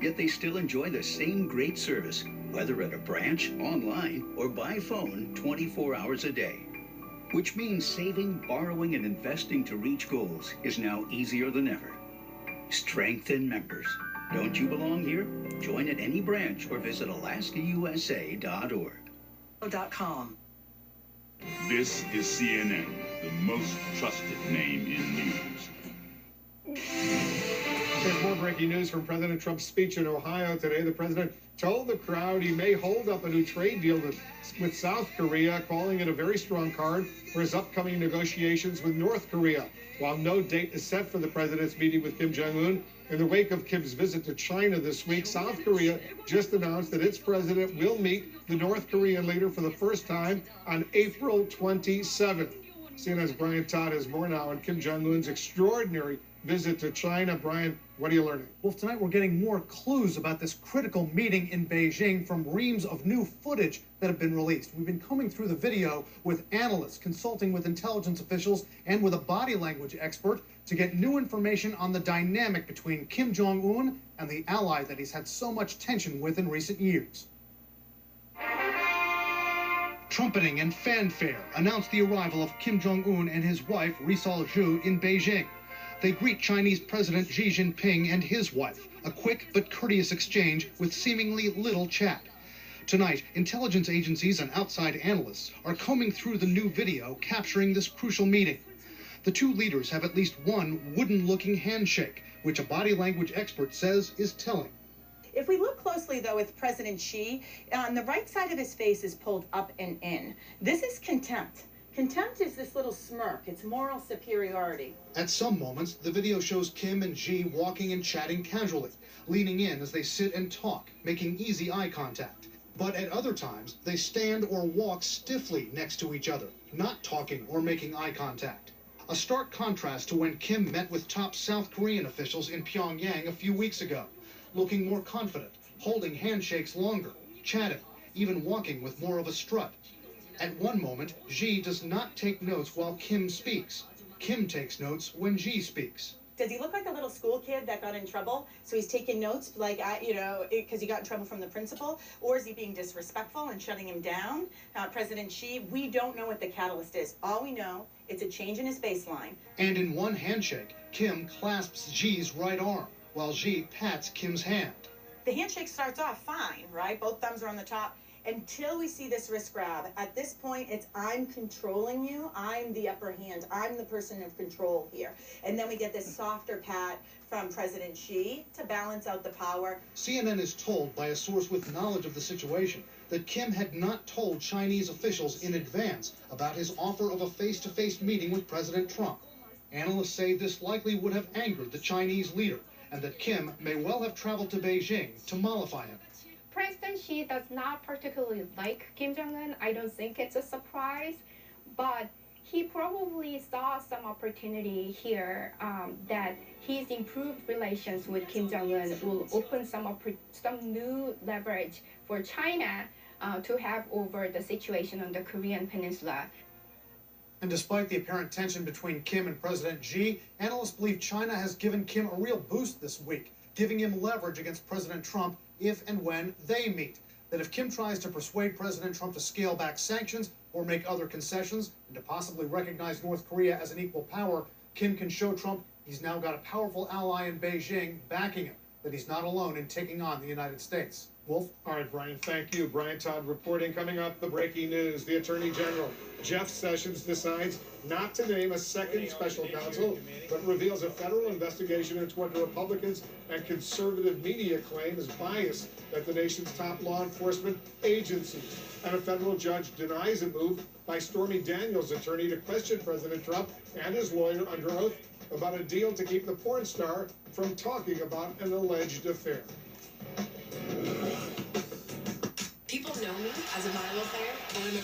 yet they still enjoy the same great service, whether at a branch, online, or by phone 24 hours a day. Which means saving, borrowing, and investing to reach goals is now easier than ever. Strengthen members. Don't you belong here? Join at any branch or visit alaskausa.org. This is CNN, the most trusted name in news. There's more breaking news from President Trump's speech in Ohio today. The president told the crowd he may hold up a new trade deal with South Korea, calling it a very strong card for his upcoming negotiations with North Korea. While no date is set for the president's meeting with Kim Jong-un, in the wake of Kim's visit to China this week, South Korea just announced that its president will meet the North Korean leader for the first time on April 27th. CNN's Brian Todd has more now on Kim Jong-un's extraordinary visit to China. Brian, what are you learning? Well, tonight we're getting more clues about this critical meeting in Beijing from reams of new footage that have been released. We've been combing through the video with analysts, consulting with intelligence officials, and with a body language expert to get new information on the dynamic between Kim Jong-un and the ally that he's had so much tension with in recent years. Trumpeting and fanfare announced the arrival of Kim Jong-un and his wife, Ri Sol-ju, in Beijing. They greet Chinese President Xi Jinping and his wife, a quick but courteous exchange with seemingly little chat. Tonight, intelligence agencies and outside analysts are combing through the new video capturing this crucial meeting. The two leaders have at least one wooden-looking handshake, which a body language expert says is telling. If we look closely, though, with President Xi, on the right side of his face is pulled up and in. This is contempt. Contempt is this little smirk. It's moral superiority. At some moments, the video shows Kim and Xi walking and chatting casually, leaning in as they sit and talk, making easy eye contact. But at other times, they stand or walk stiffly next to each other, not talking or making eye contact. A stark contrast to when Kim met with top South Korean officials in Pyongyang a few weeks ago, looking more confident, holding handshakes longer, chatting, even walking with more of a strut. At one moment, Xi does not take notes while Kim speaks. Kim takes notes when Xi speaks. Does he look like a little school kid that got in trouble? So he's taking notes, like, because he got in trouble from the principal? Or is he being disrespectful and shutting him down? President Xi, we don't know what the catalyst is. All we know, it's a change in his baseline. And in one handshake, Kim clasps Xi's right arm, while Xi pats Kim's hand. The handshake starts off fine, right? Both thumbs are on the top. Until we see this wrist grab. At this point, it's I'm controlling you. I'm the upper hand. I'm the person of control here. And then we get this softer pat from President Xi to balance out the power. CNN is told by a source with knowledge of the situation that Kim had not told Chinese officials in advance about his offer of a face-to-face meeting with President Trump. Analysts say this likely would have angered the Chinese leader, and that Kim may well have traveled to Beijing to mollify him. President Xi does not particularly like Kim Jong-un. I don't think it's a surprise, but he probably saw some opportunity here that his improved relations with Kim Jong-un will open some new leverage for China to have over the situation on the Korean Peninsula. And despite the apparent tension between Kim and President Xi, analysts believe China has given Kim a real boost this week, giving him leverage against President Trump if and when they meet. That if Kim tries to persuade President Trump to scale back sanctions or make other concessions and to possibly recognize North Korea as an equal power, Kim can show Trump he's now got a powerful ally in Beijing backing him, that he's not alone in taking on the United States. Wolf? All right, Brian, thank you. Brian Todd reporting. Coming up, the breaking news. The Attorney General, Jeff Sessions, decides not to name a second special counsel, but reveals a federal investigation into what the Republicans and conservative media claim is bias at the nation's top law enforcement agencies. And a federal judge denies a move by Stormy Daniels' attorney to question President Trump and his lawyer under oath about a deal to keep the porn star from talking about an alleged affair. People know me as a volleyball player, and I'm a